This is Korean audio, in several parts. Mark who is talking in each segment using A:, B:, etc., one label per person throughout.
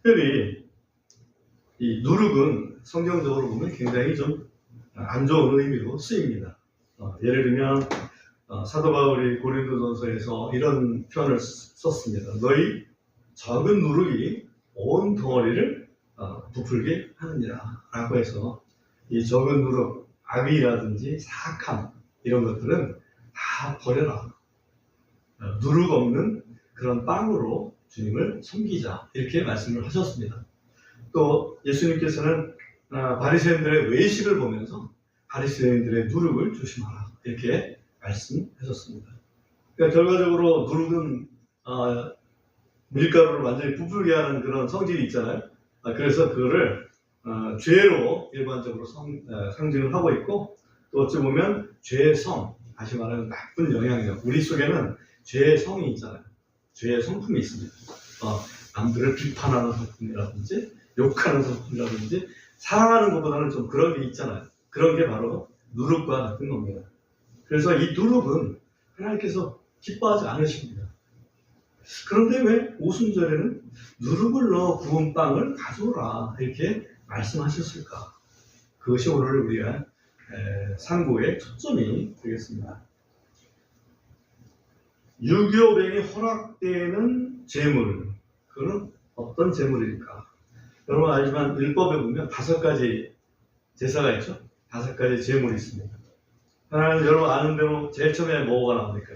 A: 특별히 이 누룩은 성경적으로 보면 굉장히 좀 안 좋은 의미로 쓰입니다. 예를 들면 사도 바울이 고린도전서에서 이런 표현을 썼습니다. 너희 적은 누룩이 온 덩어리를 부풀게 하느니라 라고 해서 이 적은 누룩, 악의라든지 사악함 이런 것들은 다 버려라. 누룩 없는 그런 빵으로 주님을 섬기자 이렇게 말씀을 하셨습니다. 또 예수님께서는 바리새인들의 외식을 보면서 바리새인들의 누룩을 조심하라 이렇게 말씀하셨습니다. 그러니까 결과적으로 누룩은 밀가루를 완전히 부풀게 하는 그런 성질이 있잖아요. 그래서 그거를 죄로 일반적으로 상징을 하고 있고, 또 어찌 보면 죄의 성, 다시 말하면 나쁜 영향력, 우리 속에는 죄의 성이 있잖아요. 죄의 성품이 있습니다. 남들을 비판하는 성품이라든지 욕하는 성품이라든지 사랑하는 것보다는 좀 그런 게 있잖아요. 그런 게 바로 누룩과 같은 겁니다. 그래서 이 누룩은 하나님께서 기뻐하지 않으십니다. 그런데 왜 오순절에는 누룩을 넣어 구운 빵을 가져오라 이렇게 말씀하셨을까? 그것이 오늘 우리가 상고의 초점이 되겠습니다. 유교병이 허락되는 제물, 그건 어떤 제물일까? 여러분 알지만 율법에 보면 5가지 제사가 있죠? 5가지 제물이 있습니다. 하나는 여러분 아는 대로 제일 처음에 뭐가 나옵니까?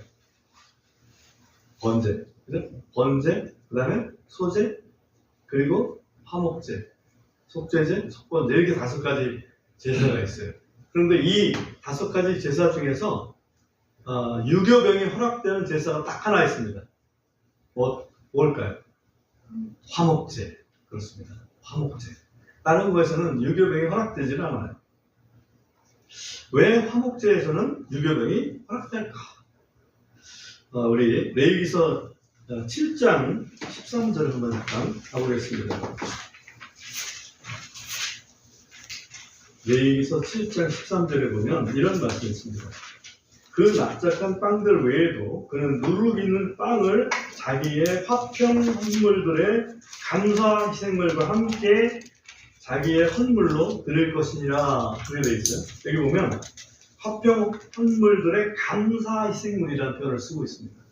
A: 번제, 그죠? 번제, 그 다음에 소제, 그리고 화목제, 속죄제, 속번제 이렇게 5가지 제사가 있어요. 그런데 이 5가지 제사 중에서 유교병이 허락되는 제사가 딱 하나 있습니다. 뭘까요? 화목제. 그렇습니다. 화목제. 다른 거에서는 유교병이 허락되지는 않아요. 왜 화목제에서는 유교병이 허락될까? 우리 레위기서 7장 13절을 한번 잠깐 가보겠습니다. 레위기서 7장 13절에 보면 이런 말씀이 있습니다. 그 납작한 빵들 외에도 그는 누룩 있는 빵을 자기의 화평 헌물들의 감사 희생물과 함께 자기의 헌물로 드릴 것이니라. 그렇게 되어 있어요. 여기 보면 화평 헌물들의 감사 희생물이라는 표현을 쓰고 있습니다.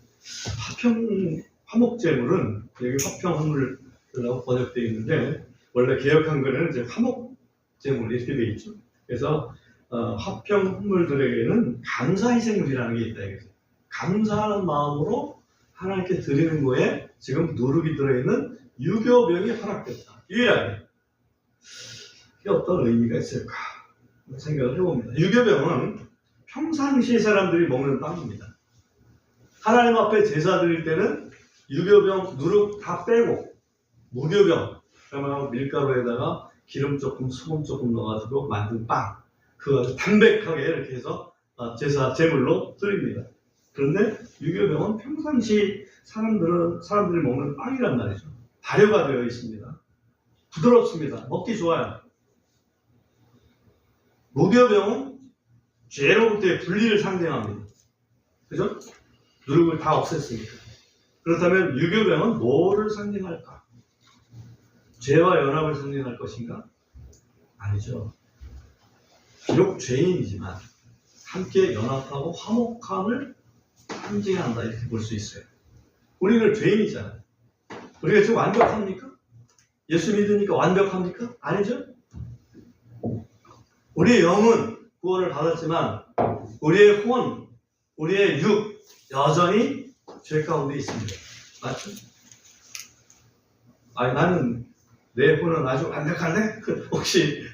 A: 화목제물은 여기 화평 헌물이라고 번역되어 있는데, 원래 개역 한글에는 이제 화목제물 이렇게 되어 있죠. 그래서 화평 헌물들에게는 감사 희생물이라는 게 있다. 이거죠. 감사하는 마음으로 하나님께 드리는 거에 지금 누룩이 들어있는 유교병이 허락됐다. 유일하게. 이게 어떤 의미가 있을까 생각을 해봅니다. 유교병은 평상시 사람들이 먹는 빵입니다. 하나님 앞에 제사 드릴 때는 유교병, 누룩 다 빼고 무교병, 그러면 밀가루에다가 기름 조금, 소금 조금 넣어가지고 만든 빵, 그거 아주 담백하게 이렇게 해서 제사 제물로 드립니다. 그런데 유교병은 평상시 사람들이 먹는 빵이란 말이죠. 발효가 되어 있습니다. 부드럽습니다. 먹기 좋아요. 무교병은 죄로부터의 분리를 상징합니다. 그죠? 누룩을 다 없앴으니까. 그렇다면 유교병은 뭐를 상징할까? 죄와 연합을 상징할 것인가? 아니죠. 비록 죄인이지만 함께 연합하고 화목함을 상징한다 이렇게 볼 수 있어요. 우리는 죄인이잖아요. 우리가 지금 완벽합니까? 예수 믿으니까 완벽합니까? 아니죠. 우리의 영은 구원을 받았지만 우리의 혼, 우리의 육 여전히 죄 가운데 있습니다. 맞죠? 나는 내 혼은 아주 완벽한데? 혹시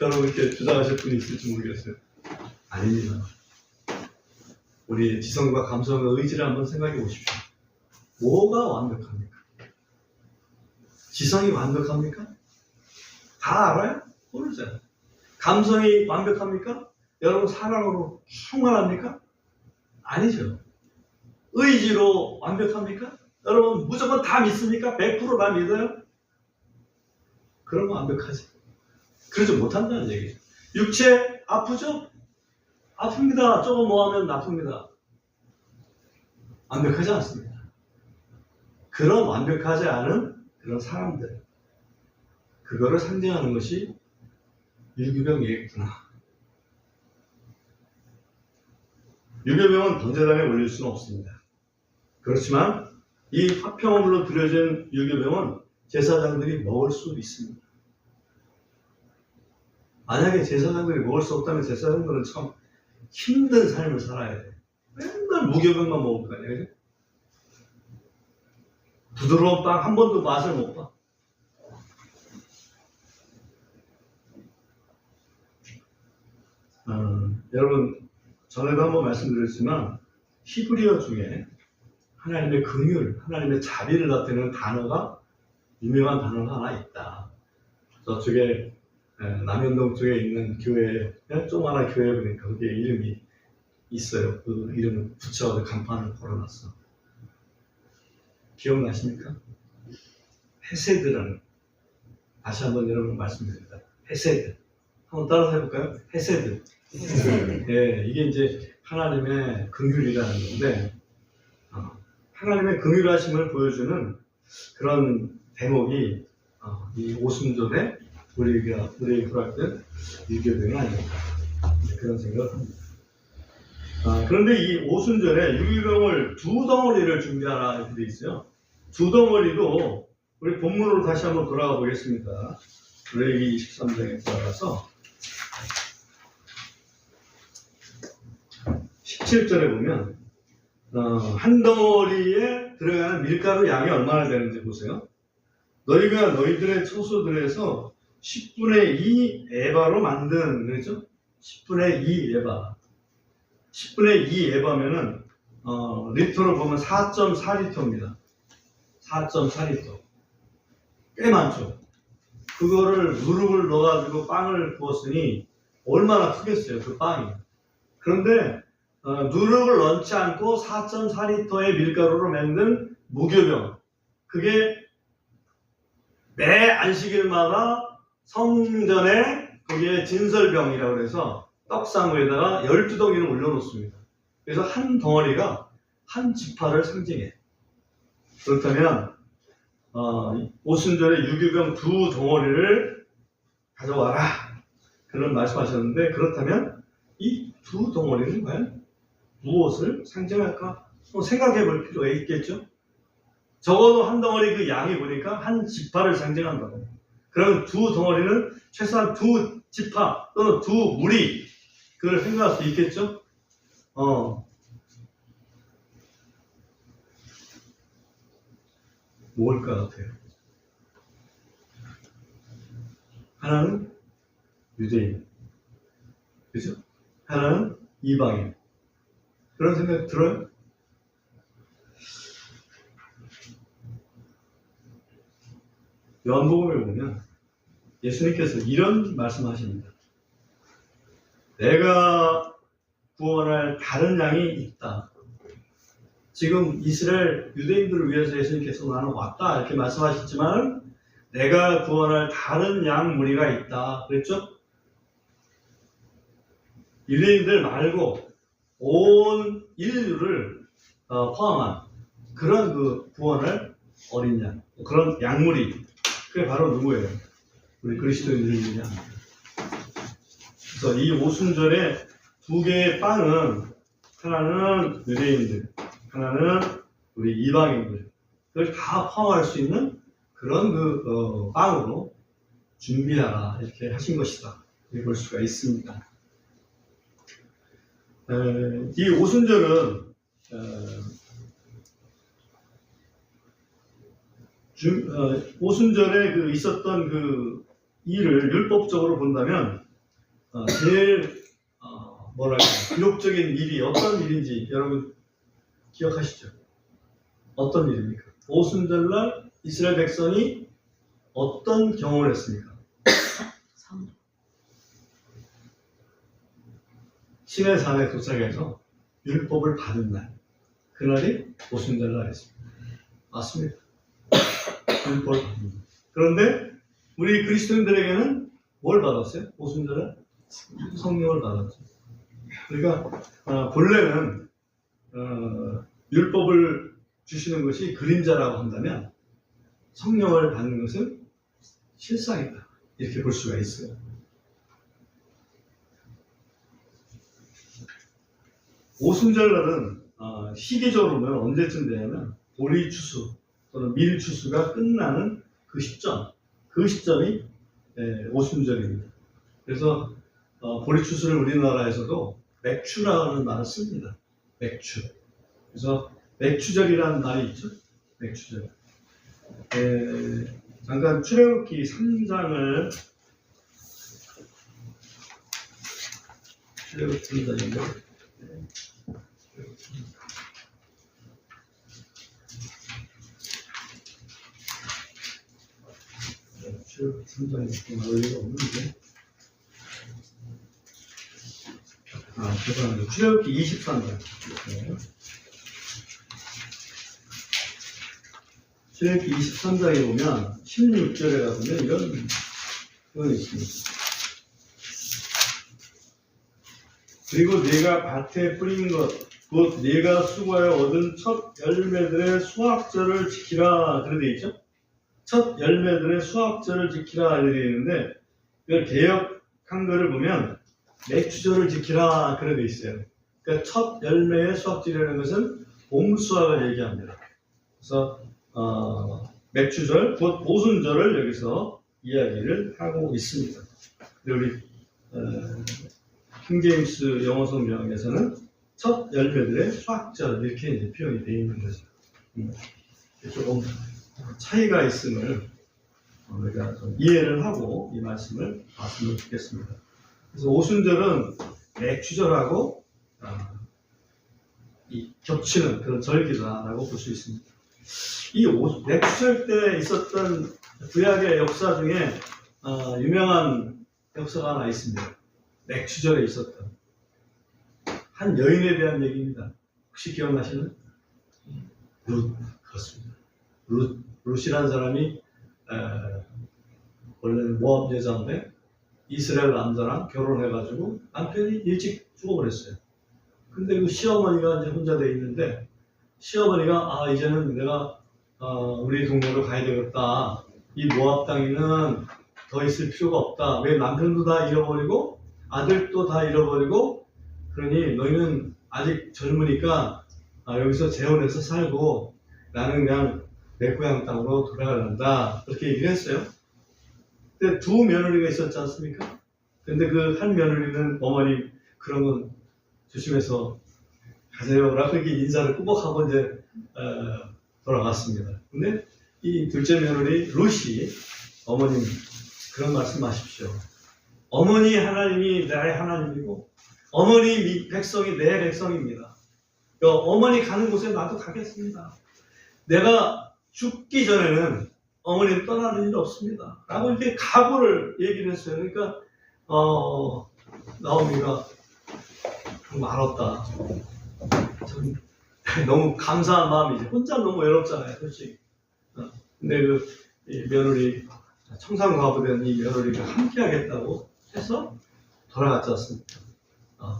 A: 여러분 이렇게 주장하실 분이 있을지 모르겠어요. 아닙니다. 우리 지성과 감성의 의지를 한번 생각해 보십시오. 뭐가 완벽합니까? 지성이 완벽합니까? 다 알아요? 모르잖아요. 감성이 완벽합니까? 여러분 사랑으로 충만합니까? 아니죠. 의지로 완벽합니까? 여러분 무조건 다 믿습니까? 100%다 믿어요? 그러면 완벽하지. 그러지 못한다는 얘기죠. 육체 아프죠? 아픕니다. 조금 뭐 하면 나쁩니다. 완벽하지 않습니다. 그런 완벽하지 않은 그런 사람들, 그거를 상징하는 것이 유교병이겠구나. 유교병은 번제단에 올릴 수는 없습니다. 그렇지만 이 화평으로 드려진 유교병은 제사장들이 먹을 수 있습니다. 만약에 제사장들이 먹을 수 없다면 제사장들은 참 힘든 삶을 살아야 돼. 맨날 무교병만 먹을 거 아니야, 그죠? 부드러운 빵 한 번도 맛을 못 봐. 여러분, 전에도 한번 말씀드렸지만 히브리어 중에 하나님의 긍휼, 하나님의 자비를 나타내는 단어가, 유명한 단어가 하나 있다. 저쪽에 남현동 쪽에 있는 교회, 조그마한 교회 보니까 거기에 이름이 있어요. 그 이름을 붙여서 간판을 걸어놨어. 기억나십니까? 헤세드라는. 다시 한번 여러분 말씀드립니다. 헤세드. 한번 따라서 해볼까요? 헤세드. 네, 이게 이제 하나님의 긍휼이라는 건데, 하나님의 긍휼하심을 보여주는 그런 대목이 이 오순절에 우리가 허락된 유교병이 아닌가, 그런 생각을 합니다. 그런데 이 오순절에 유교병을 두 덩어리를 준비하라 이렇게 되어 있어요. 두 덩어리도 우리 본문으로 다시 한번 돌아가 보겠습니다. 레위기 23장에 들어가서 17절에 보면 한 덩어리에 들어가는 밀가루 양이 얼마나 되는지 보세요. 너희가 너희들의 처소들에서 10분의 2 에바로 만든, 그렇죠? 10분의 2 에바. 10분의 2 에바면은 리터로 보면 4.4리터입니다. 4.4리터. 꽤 많죠. 그거를 누룩을 넣어가지고 빵을 구웠으니 얼마나 크겠어요, 그 빵이. 그런데 누룩을 넣지 않고 4.4리터의 밀가루로 만든 무교병, 그게 매 안식일마다 성전에 거기에 진설병이라고 해서 떡상 위에다가 12덩이를 올려놓습니다. 그래서 한 덩어리가 한 지파를 상징해. 그렇다면 오순절에 유교병 두 덩어리를 가져와라, 그런 말씀하셨는데, 그렇다면 이 두 덩어리는 과연 무엇을 상징할까? 생각해 볼 필요가 있겠죠? 적어도 한 덩어리 그 양이 보니까 한 지파를 상징한다고. 그러면 두 덩어리는 최소한 두 지파 또는 두 무리, 그걸 생각할 수 있겠죠? 뭘 것 같아요? 하나는 유대인, 그죠? 하나는 이방인. 그런 생각 들어요? 요한복음에 보면 예수님께서 이런 말씀하십니다. 내가 구원할 다른 양이 있다. 지금 이스라엘 유대인들을 위해서 예수님께서 나는 왔다 이렇게 말씀하셨지만, 내가 구원할 다른 양 무리가 있다 그랬죠? 유대인들 말고 온 인류를 포함한 그런 그 구원을 어린 양, 그런 양무리, 그게 바로 누구예요? 우리 그리스도인들이냐. 그래서 이 오순절에 두 개의 빵은, 하나는 유대인들, 하나는 우리 이방인들, 그걸 다 포함할 수 있는 그런 그 빵으로 준비하라 이렇게 하신 것이다, 이렇게 볼 수가 있습니다. 이 오순절은 오순절에 그 있었던 그 일을 율법적으로 본다면 제일 기록적인 일이 어떤 일인지 여러분 기억하시죠? 어떤 일입니까? 오순절날 이스라엘 백성이 어떤 경험을 했습니까? 시내 산에 도착해서 율법을 받은 날, 그날이 오순절날이었습니다. 맞습니다. 율법을 받은 날. 그런데 우리 그리스도인들에게는 뭘 받았어요? 오순절날 성령을 받았죠. 그러니까 본래는 율법을 주시는 것이 그림자라고 한다면, 성령을 받는 것은 실상이다. 이렇게 볼 수가 있어요. 오순절날은 시기적으로 보면 언제쯤 되냐면 보리추수 또는 밀추수가 끝나는 그 시점이 오순절입니다. 그래서 보리추수를 우리나라에서도 맥추라는 말을 씁니다. 맥추. 그래서 맥추절이라는 말이 있죠. 맥추절. 잠깐 출애굽기 3장을 출애굽기 3장인데 출애굽기 3장이 나올 리가 없는데 죄송합니다. 출애굽기 23장. 출애굽기 23장에 보면 16절에 가보면 이런 표현이 있습니다. 그리고 네가 밭에 뿌린 것, 곧 네가 수고하여 얻은 첫 열매들의 수확절을 지키라. 그래 돼 있죠? 첫 열매들의 수확절을 지키라. 이렇게 되어 있는데, 이걸 개역 한글을 보면 맥추절을 지키라. 그래 돼 있어요. 그러니까 첫 열매의 수확절이라는 것은 봄 수확을 얘기합니다. 그래서 맥추절, 곧 오순절을 여기서 이야기를 하고 있습니다. 우리 킹제임스 영어 성경에서는 첫 열매들의 수확절 이렇게 이제 표현이 되어 있는 거죠. 조금 차이가 있음을 우리가 좀 이해를 하고 이 말씀을 봤으면 좋겠습니다. 그래서 오순절은 맥추절하고 이 겹치는 그런 절기다라고 볼 수 있습니다. 이 맥추절 때 있었던 구약의 역사 중에 유명한 역사가 하나 있습니다. 맥추절에 있었던 한 여인에 대한 얘기입니다. 혹시 기억나시나요? 룻. 그렇습니다. 룻이라는 사람이 원래는 모압 여자인데 이스라엘 남자랑 결혼해가지고 남편이 일찍 죽어버렸어요. 근데 그 시어머니가 이제 혼자 돼 있는데 시어머니가 이제는 내가 우리 동네로 가야 되겠다. 이 모압 땅에는 더 있을 필요가 없다. 왜 남편도 다 잃어버리고 아들도 다 잃어버리고 그러니 너희는 아직 젊으니까 여기서 재혼해서 살고 나는 그냥 내 고향 땅으로 돌아가란다. 그렇게 얘기를 했어요. 근데 두 며느리가 있었지 않습니까? 근데 그 한 며느리는 어머니 그런 건 조심해서 가세요. 라고 이렇게 인사를 꾸벅하고 이제 돌아갔습니다. 근데 이 둘째 며느리 룻이 어머님 그런 말씀 하십시오. 어머니 하나님이 나의 하나님이고 어머니 백성이 내 백성입니다. 어머니 가는 곳에 나도 가겠습니다. 내가 죽기 전에는 어머니를 떠나는 일 없습니다. 라고 이렇게 각오를 얘기를 했어요. 그러니까 나오미가 알았다. 너무 감사한 마음이지. 혼자 너무 외롭잖아요, 솔직히. 근데 이 며느리, 청산과부된 이 며느리가 함께 하겠다고 해서 돌아갔지 않습니까?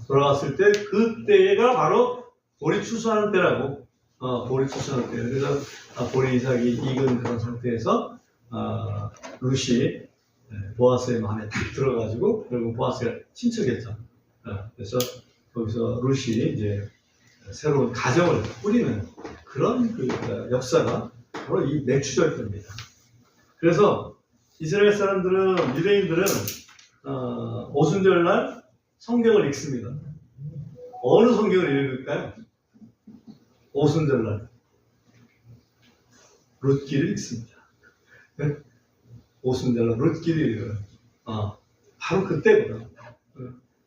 A: 돌아갔을 때, 그때가 바로 보리 추수하는 때라고, 보리 추수하는 때. 그래서 보리 이삭이 익은 그런 상태에서, 룻이 보아스의 마음에 딱 들어가지고, 결국 보아스가 친척했죠. 그래서 거기서 룻이 이제 새로운 가정을 꾸리는 그런 그 역사가 바로 이 맥추절 때입니다. 그래서 이스라엘 사람들은, 유대인들은 오순절날 성경을 읽습니다. 어느 성경을 읽을까요? 오순절날 룻기를 읽습니다. 오순절날 룻기를 읽어요. 바로 그때거든요.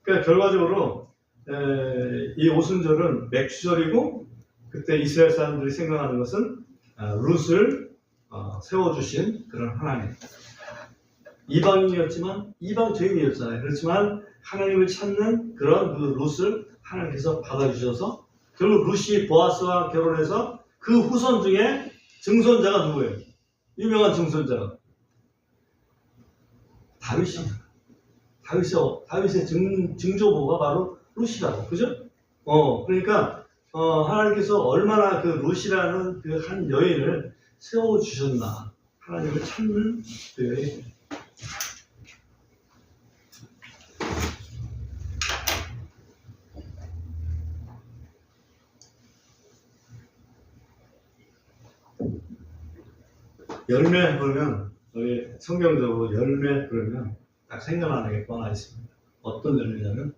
A: 그러니까 결과적으로 이 오순절은 맥추절이고 그때 이스라엘 사람들이 생각하는 것은 룻을 세워주신 그런 하나님. 이방인이었지만 이방죄인이었잖아요. 그렇지만 하나님을 찾는 그런 그 룻을 하나님께서 받아주셔서 결국 룻이 보아스와 결혼해서 그 후손 중에 증손자가 누구예요? 유명한 증손자가 다윗입니다. 다윗의 증조부가 바로 룻이라고, 그죠? 그러니까 하나님께서 얼마나 그 룻이라는 그 한 여인을 세워주셨나. 하나님을 찾는 그 열매 보면 우리 성경적으로 열매 그러면 딱 생각나는 게 하나 있습니다. 어떤 열매냐면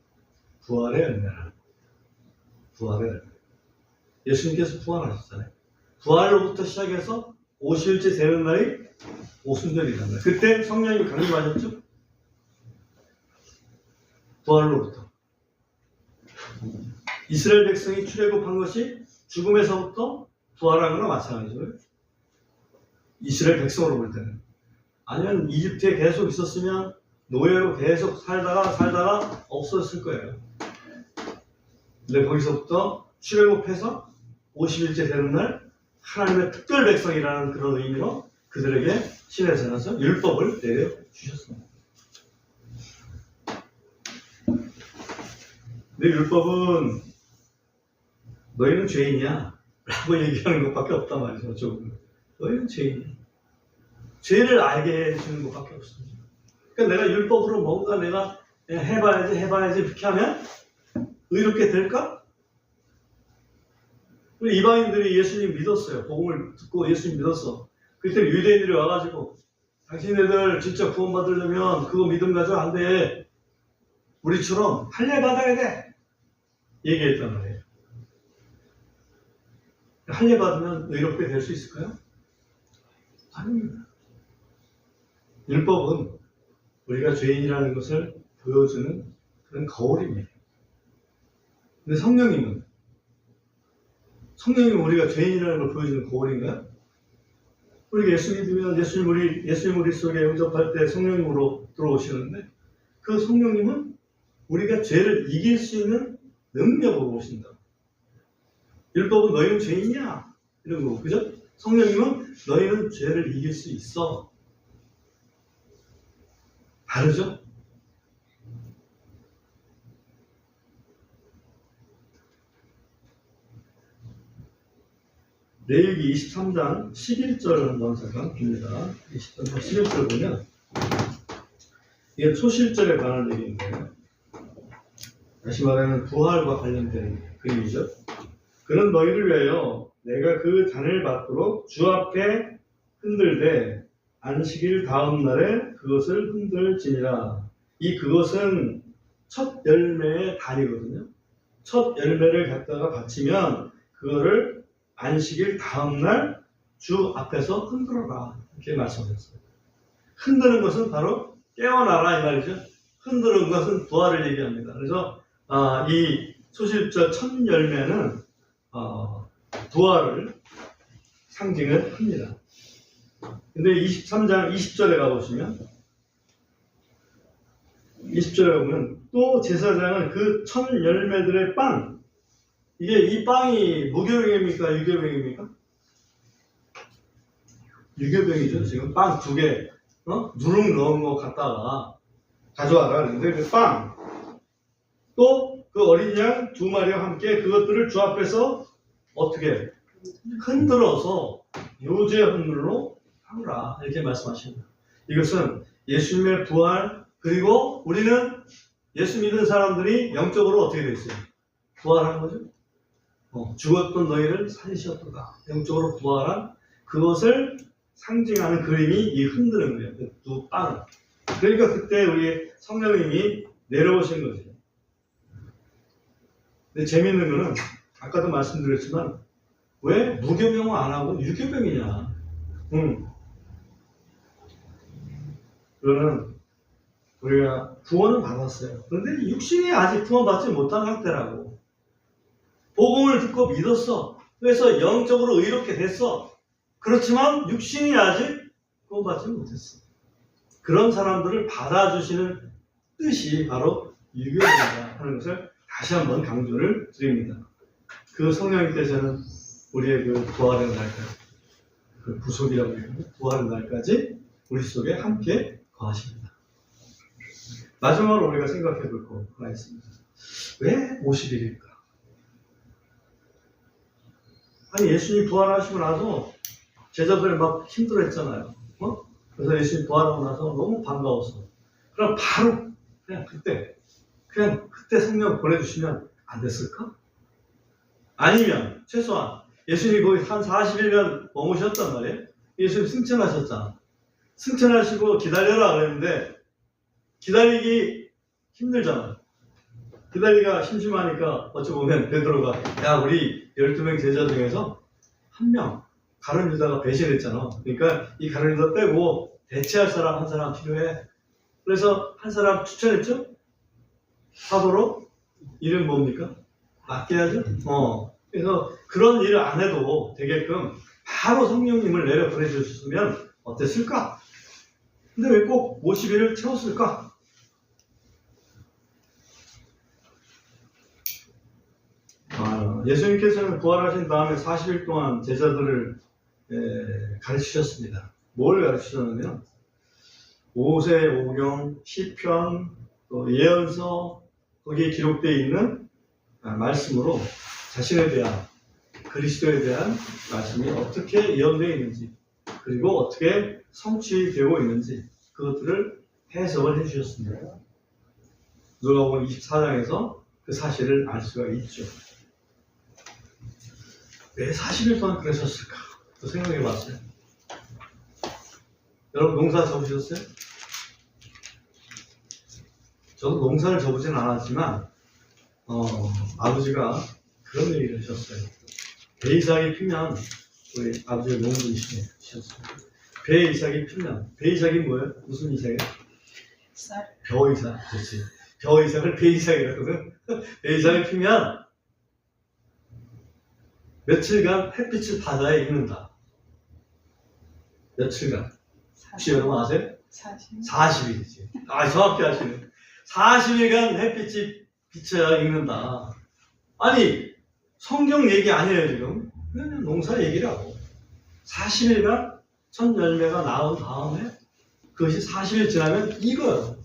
A: 부활의 열매라. 부활의 열매. 예수님께서 부활하셨잖아요. 부활로부터 시작해서 50일째 되는 날이 오순절이란 말이에요. 그때 성령님이 강림하셨죠? 부활로부터. 이스라엘 백성이 출애굽한 것이 죽음에서부터 부활한 거나 마찬가지고요. 이스라엘 백성으로 볼 때는. 아니면 이집트에 계속 있었으면 노예로 계속 살다가 없어졌을 거예요. 근데 거기서부터 출애굽해서 50일째 되는 날 하나님의 특별 백성이라는 그런 의미로 그들에게 시내에서 율법을 내려주셨습니다. 근데 율법은 너희는 죄인이야 라고 얘기하는 것밖에 없단 말이죠. 조금. 너희는 죄인이야. 죄를 알게 해주는 것밖에 없습니다. 그러니까 내가 율법으로 뭔가 내가 해봐야지 이렇게 하면 의롭게 될까? 우리 이방인들이 예수님 믿었어요. 복음을 듣고 예수님 믿었어. 그때 유대인들이 와가지고 당신네들 진짜 구원받으려면 그거 믿음 가지고 안 돼. 우리처럼 할례 받아야 돼. 얘기했단 말이에요. 할례 받으면 의롭게 될 수 있을까요? 아닙니다. 율법은 우리가 죄인이라는 것을 보여주는 그런 거울입니다. 근데 성령님은 우리가 죄인이라는 걸 보여주는 거울인가요? 우리가 예수 믿으면 예수님 우리 속에 영접할 때 성령님으로 들어오시는데 그 성령님은 우리가 죄를 이길 수 있는 능력으로 오신다. 율법은 너희는 죄인이야 이런 거고, 그죠? 성령님은 너희는 죄를 이길 수 있어. 다르죠? 레위기 23장 11절을 한번 잠깐 봅니다. 23장 11절 보면 이게 초실절에 관한 얘기인데요. 다시 말하면 부활과 관련된 그림이죠. 그는 너희를 위하여 내가 그 잔을 받도록 주 앞에 흔들되 안식일 다음 날에 그것을 흔들지니라. 이 그것은 첫 열매의 단이거든요. 첫 열매를 갖다가 바치면 그거를 안식일 다음날 주 앞에서 흔들어라 이렇게 말씀하셨어요. 흔드는 것은 바로 깨어나라 이 말이죠. 흔드는 것은 부활을 얘기합니다. 그래서 이 소실절 첫 열매는 부활을 상징을 합니다. 근데 23장 20절에 가보시면 20절에 보면 또 제사장은 그 첫 열매들의 빵, 이게 이 빵이 무교병입니까? 유교병입니까? 유교병이죠. 지금 빵 2개 누룩 넣은 거 갖다가 가져와라. 근데 그 빵, 또 그 어린 양 2마리와 함께 그것들을 주 앞에서 어떻게 흔들어서 요제 흔들로 하라 이렇게 말씀하십니다. 이것은 예수님의 부활, 그리고 우리는 예수 믿는 사람들이 영적으로 어떻게 됐어요? 부활한 거죠. 죽었던 너희를 살리셨도다. 영적으로 부활한 그것을 상징하는 그림이 이 흔드는 거예요. 그 두 빵을. 그러니까 그때 우리 성령님이 내려오신 거죠. 근데 재밌는 거는 아까도 말씀드렸지만 왜 무교병을 안 하고 유교병이냐? 그거는 우리가 구원은 받았어요. 그런데 육신이 아직 구원받지 못한 상태라고. 복음을 듣고 믿었어. 그래서 영적으로 의롭게 됐어. 그렇지만 육신이 아직 구원받지 못했어. 그런 사람들을 받아주시는 뜻이 바로 유교병이다 하는 것을 다시 한번 강조를 드립니다. 그 성령님께서는 우리의 그 부활의 날까지, 그 구속이라고 하는 부활의 날까지 우리 속에 함께 거하십니다. 마지막으로 우리가 생각해 볼 거 하나 있습니다. 왜 50일일까? 아니 예수님 부활하시고 나서 제자들 막 힘들어했잖아요. 그래서 예수님 부활하고 나서 너무 반가워서 그럼 바로 그냥 그때 성령 보내주시면 안 됐을까? 아니면 최소한 예수님이 거기 한 40일간 머무셨단 말이에요. 예수님 승천하셨잖아. 승천하시고 기다려라 그랬는데 기다리기 힘들잖아. 기다리기가 심심하니까 어찌 보면 베드로가 야 우리 12명 제자 중에서 한 명 가룟 유다가 배신했잖아. 그러니까 이 가룟 유다 빼고 대체할 사람 한 사람 필요해. 그래서 한 사람 추천했죠? 사도로? 이름 뭡니까? 맡겨야죠? 그래서 그런 일을 안 해도 되게끔 바로 성령님을 내려 보내주셨으면 어땠을까? 근데 왜 꼭 50일을 채웠을까? 예수님께서는 부활하신 다음에 40일 동안 제자들을 가르치셨습니다. 뭘 가르치셨냐면 모세, 오경, 시편, 또 예언서 거기에 기록되어 있는 말씀으로 자신에 대한 그리스도에 대한 말씀이 어떻게 예언되어 있는지 그리고 어떻게 성취되고 있는지 그것들을 해석을 해주셨습니다. 누가복음 24장에서 그 사실을 알 수가 있죠. 왜 40일 동안 그러셨을까? 또 생각해 봤어요. 여러분 농사 접으셨어요? 저도 농사를 접으진 않았지만 아버지가 그런 얘기를 하셨어요. 배 이삭이 피면 우리 아버지가 농부이셨어요. 배 이삭이 피면 배 이삭이 뭐예요? 무슨 이삭이에요?
B: 쌀.
A: 벼 이삭. 그렇지. 벼 이삭을 배 이삭이라거든. 배 이삭이 피면 며칠간 햇빛을 바다에 입는다. 며칠간. 혹시 여러분 아세요? 40일이지. 정확히 아시네. 40일간 햇빛이 비쳐야 익는다. 아니, 성경 얘기 아니에요, 지금. 그냥 농사 얘기라고. 40일간 첫 열매가 나온 다음에 그것이 40일 지나면 익어요.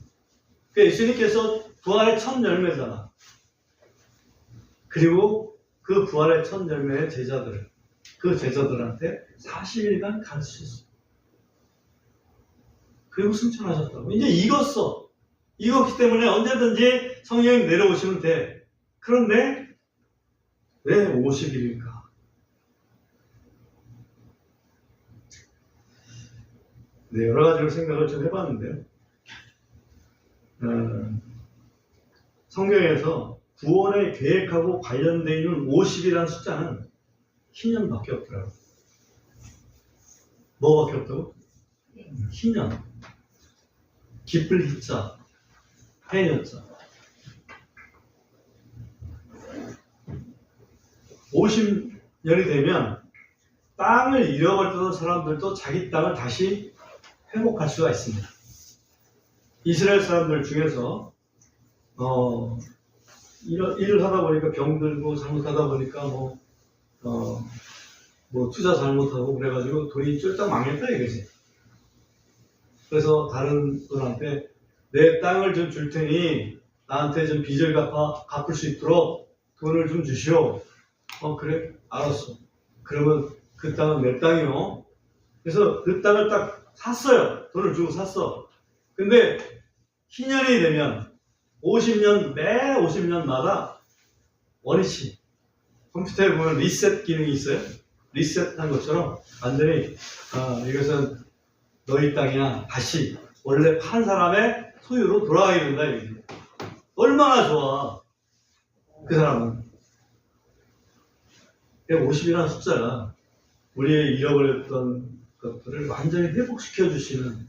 A: 그러니까 예수님께서 부활의 첫 열매잖아. 그리고 그 부활의 첫 열매의 제자들을, 그 제자들한테 40일간 가르치셨어요. 그리고 승천하셨다고. 이제 익었어. 익었기 때문에 언제든지 성령이 내려오시면 돼. 그런데 왜 50일일까? 네, 여러 가지로 생각을 좀 해봤는데요. 성경에서 구원의 계획하고 관련되어 있는 50이라는 숫자는 희년밖에 없더라고요. 뭐밖에 없다고? 희년. 기쁠 희자, 해년자. 50년이 되면 땅을 잃어버렸던 사람들도 자기 땅을 다시 회복할 수가 있습니다. 이스라엘 사람들 중에서 일을 하다 보니까 병들고 잘못하다 보니까 투자 잘못하고 그래가지고 돈이 쫄딱 망했다 이거지. 그래서 다른 분한테 내 땅을 좀 줄 테니 나한테 좀 빚을 갚을 수 있도록 돈을 좀 주시오. 그래? 알았어. 그러면 그 땅은 내 땅이요. 그래서 그 땅을 딱 샀어요. 돈을 주고 샀어. 근데 희년이 되면 50년, 매 50년마다 원위치. 컴퓨터에 보면 리셋 기능이 있어요. 리셋한 것처럼 완전히 이것은 너희 땅이야. 다시 원래 판 사람의 소유로 돌아가야 된다. 이게 얼마나 좋아. 그 사람은. 50이라는 숫자가 우리의 잃어버렸던 것들을 완전히 회복시켜 주시는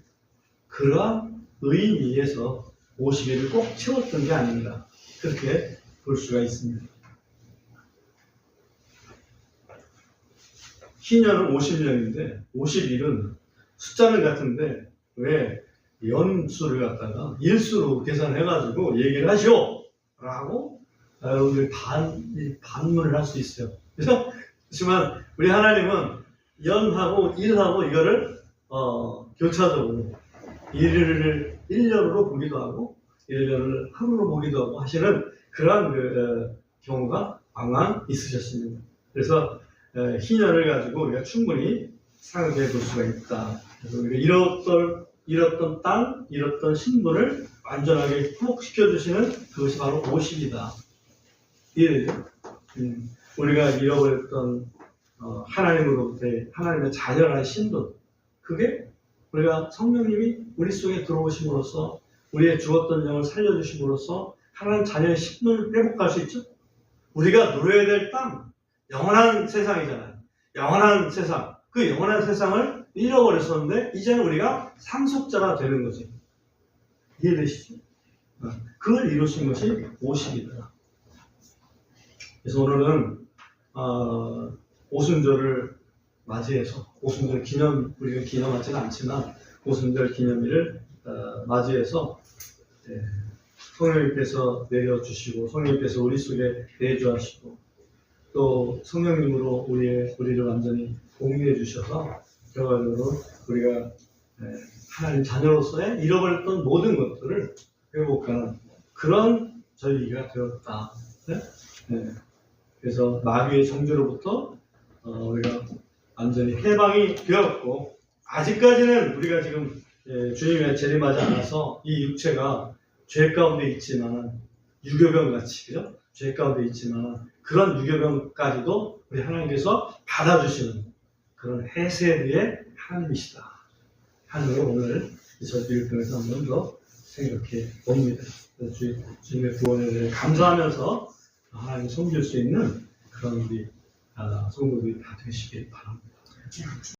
A: 그러한 의미에서 50일을 꼭 채웠던 게 아닌가. 그렇게 볼 수가 있습니다. 희년은 50년인데 50일은 숫자는 같은데 왜 연수를 갖다가 일수로 계산해가지고 얘기를 하시오! 라고 여러분들이 반문을 할 수 있어요. 그래서 그렇지만 우리 하나님은 연하고 일하고 이거를 교차적으로 1년으로 보기도 하고 1년을 하루로 보기도 하고 하시는 그러한 경우가 왕왕 있으셨습니다. 그래서 희년을 가지고 우리가 충분히 생각해 볼 수가 있다. 그래서 우리가 잃었던 땅, 잃었던 신분을 완전하게 회복시켜주시는 그것이 바로 오십이다. 이해되죠? 우리가 잃어버렸던 하나님으로부터의 하나님의 자녀라는 신분, 그게 우리가 성령님이 우리 속에 들어오심으로써 우리의 죽었던 영을 살려주심으로써 하나님 자녀의 신분을 회복할 수 있죠? 우리가 누려야 될 땅, 영원한 세상이잖아요. 영원한 세상, 그 영원한 세상을 잃어버렸었는데 이제는 우리가 상속자가 되는 거지. 이해되시죠? 그걸 이루신 것이 오십이다. 그래서 오늘은 오순절을 맞이해서 오순절 기념, 우리가 기념하지는 않지만 오순절 기념일을 맞이해서 성령님께서 내려주시고 성령님께서 우리 속에 내주하시고 또 성령님으로 우리를 완전히 공유해 주셔서 결과적으로 우리가 하나님 자녀로서의 잃어버렸던 모든 것들을 회복하는 그런 저희가 되었다. 그래서 마귀의 정죄로부터 우리가 완전히 해방이 되었고 아직까지는 우리가 지금 주님의 재림하지 않아서 이 육체가 죄 가운데 있지만 유교병 같이 그죠? 죄 가운데 있지만 그런 유교병까지도 우리 하나님께서 받아주시는 그런 해세의 하나님이시다 하는 걸 오늘 이 설교를 통해서 한 번 더 생각해 봅니다. 주님의 구원에 대해 감사하면서 하나님 섬길 수 있는 그런 우리 성도들이 다 되시길 바랍니다.